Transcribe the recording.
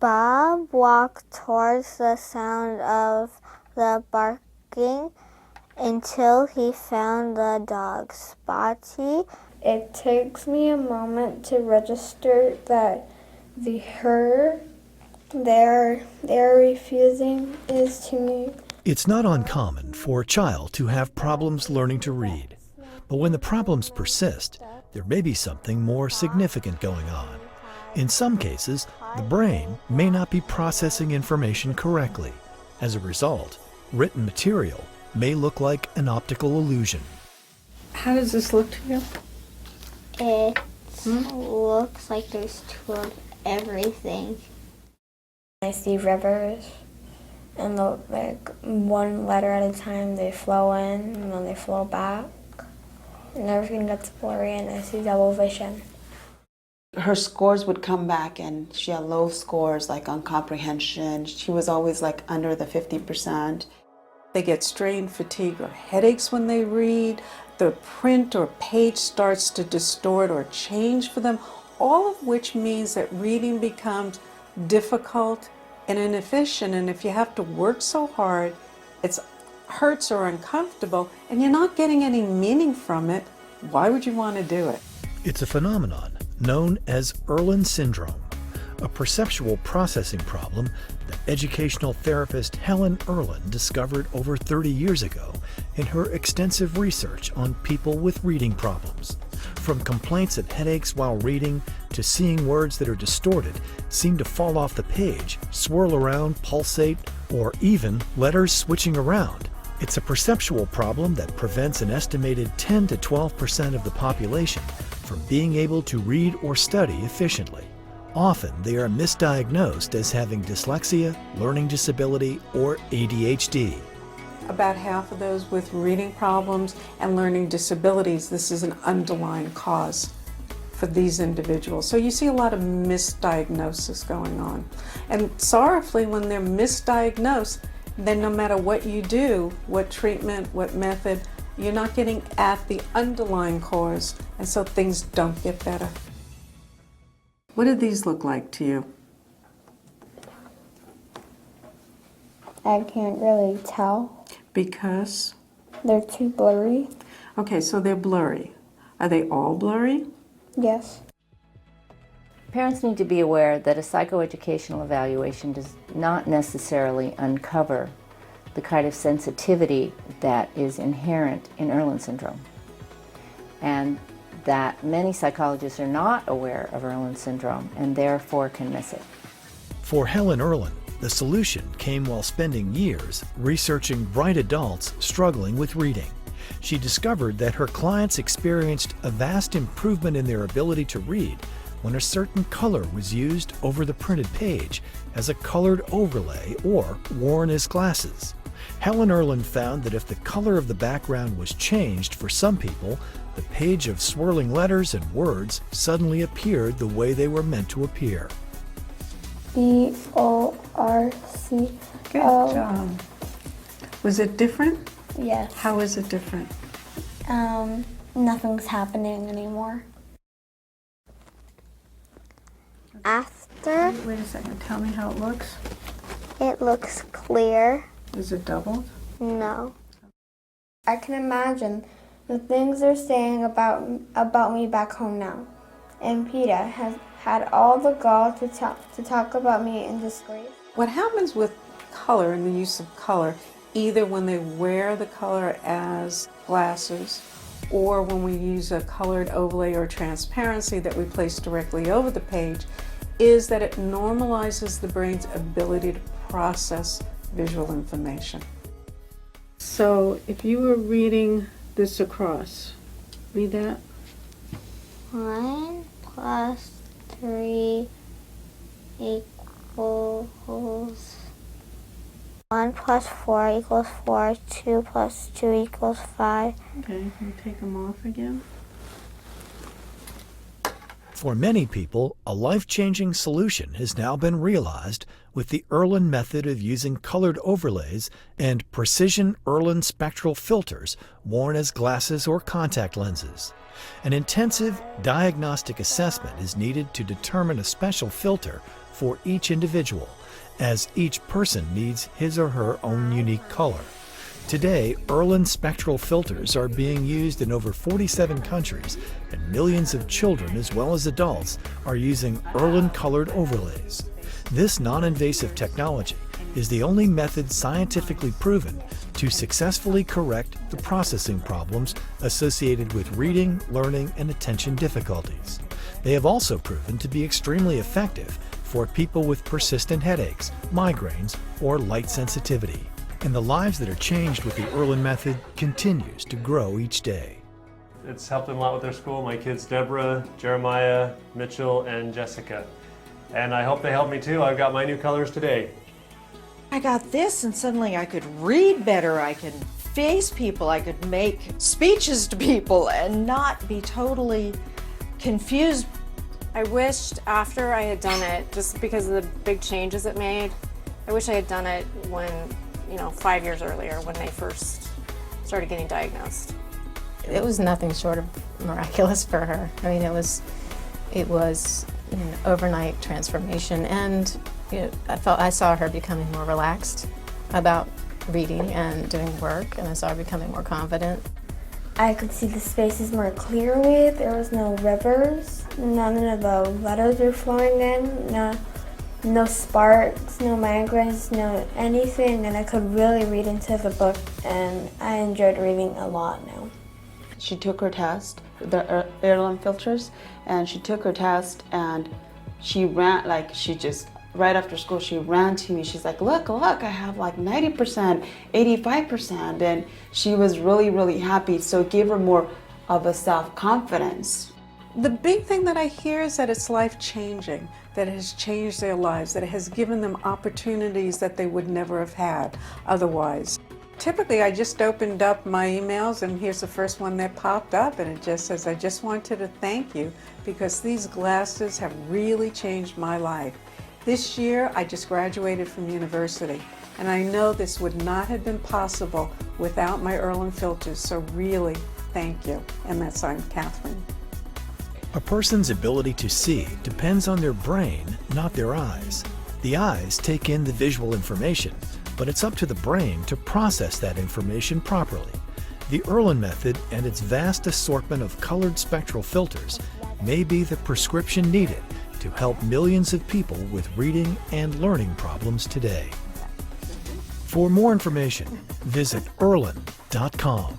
Bob walked towards the sound of the barking until he found the dog, Spotty. It takes me a moment to register that the her they're refusing is to me. It's not uncommon for a child to have problems learning to read, but when the problems persist, there may be something more significant going on. In some cases, the brain may not be processing information correctly. As a result, written material may look like an optical illusion. How does this look to you? It looks like there's two of everything. I see rivers, and like one letter at a time, they flow in and then they flow back, and everything gets blurry, and I see double vision. Her scores would come back and she had low scores like on comprehension. She was always like under the 50%. They get strain, fatigue, or headaches when they read. The print or page starts to distort or change for them, all of which means that reading becomes difficult and inefficient. And if you have to work so hard, it hurts or uncomfortable, and you're not getting any meaning from it, why would you want to do it? It's a phenomenon known as Irlen Syndrome, a perceptual processing problem that educational therapist Helen Irlen discovered over 30 years ago in her extensive research on people with reading problems. From complaints of headaches while reading to seeing words that are distorted, seem to fall off the page, swirl around, pulsate, or even letters switching around. It's a perceptual problem that prevents an estimated 10 to 12% of the population from being able to read or study efficiently. Often they are misdiagnosed as having dyslexia, learning disability, or ADHD. About half of those with reading problems and learning disabilities, this is an underlying cause for these individuals. So you see a lot of misdiagnosis going on. And sorrowfully, when they're misdiagnosed, then no matter what you do, what treatment, what method, you're not getting at the underlying cause, and so things don't get better. What do these look like to you? I can't really tell. Because? They're too blurry. Okay, so they're blurry. Are they all blurry? Yes. Parents need to be aware that a psychoeducational evaluation does not necessarily uncover the kind of sensitivity that is inherent in Irlen syndrome, and that many psychologists are not aware of Irlen syndrome and therefore can miss it. For Helen Irlen, the solution came while spending years researching bright adults struggling with reading. She discovered that her clients experienced a vast improvement in their ability to read when a certain color was used over the printed page as a colored overlay or worn as glasses. Helen Irlen found that if the color of the background was changed for some people, the page of swirling letters and words suddenly appeared the way they were meant to appear. B-O-R-C. Good job. Was it different? Yes. How is it different? Nothing's happening anymore. After, Wait a second, tell me how it looks. it looks clear. Is it doubled? No. I can imagine the things they're saying about me back home now. And PETA has had all the gall to talk about me in disgrace. What happens with color and the use of color, either when they wear the color as glasses or when we use a colored overlay or transparency that we place directly over the page, is that it normalizes the brain's ability to process visual information. So if you were reading this across, read that. 1 plus 3 equals 1 plus 4 equals 4, 2 plus 2 equals 5. Okay, can you take them off again? For many people, a life-changing solution has now been realized with the Irlen method of using colored overlays and precision Irlen spectral filters worn as glasses or contact lenses. An intensive diagnostic assessment is needed to determine a special filter for each individual, as each person needs his or her own unique color. Today, Irlen spectral filters are being used in over 47 countries, and millions of children as well as adults are using Irlen colored overlays. This non-invasive technology is the only method scientifically proven to successfully correct the processing problems associated with reading, learning, and attention difficulties. They have also proven to be extremely effective for people with persistent headaches, migraines, or light sensitivity. And the lives that are changed with the Irlen method continues to grow each day. It's helped them a lot with their school. My kids, Deborah, Jeremiah, Mitchell, and Jessica. And I hope they help me too. I've got my new colors today. I got this and suddenly I could read better, I could face people, I could make speeches to people and not be totally confused. I wished after I had done it, just because of the big changes it made, I wish I had done it when, 5 years earlier when they first started getting diagnosed. It was nothing short of miraculous for her. I mean, it was an overnight transformation, and I saw her becoming more relaxed about reading and doing work, and I saw her becoming more confident. I could see the spaces more clearly. There was no rivers. None of the letters were flowing in. No sparks, no migraines, no anything, and I could really read into the book, and I enjoyed reading a lot now. She took her test, the Irlen filters, and she took her test and she ran, right after school, she ran to me. She's like, look, I have like 90%, 85%, and she was really, really happy. So it gave her more of a self-confidence. The big thing that I hear is that it's life-changing, that it has changed their lives, that it has given them opportunities that they would never have had otherwise. Typically, I just opened up my emails and here's the first one that popped up, and it just says, I just wanted to thank you because these glasses have really changed my life. This year, I just graduated from university, and I know this would not have been possible without my Irlen filters, so really, thank you. And that's I'm Catherine. A person's ability to see depends on their brain, not their eyes. The eyes take in the visual information, but it's up to the brain to process that information properly. The Irlen method and its vast assortment of colored spectral filters may be the prescription needed to help millions of people with reading and learning problems today. For more information, visit Irlen.com.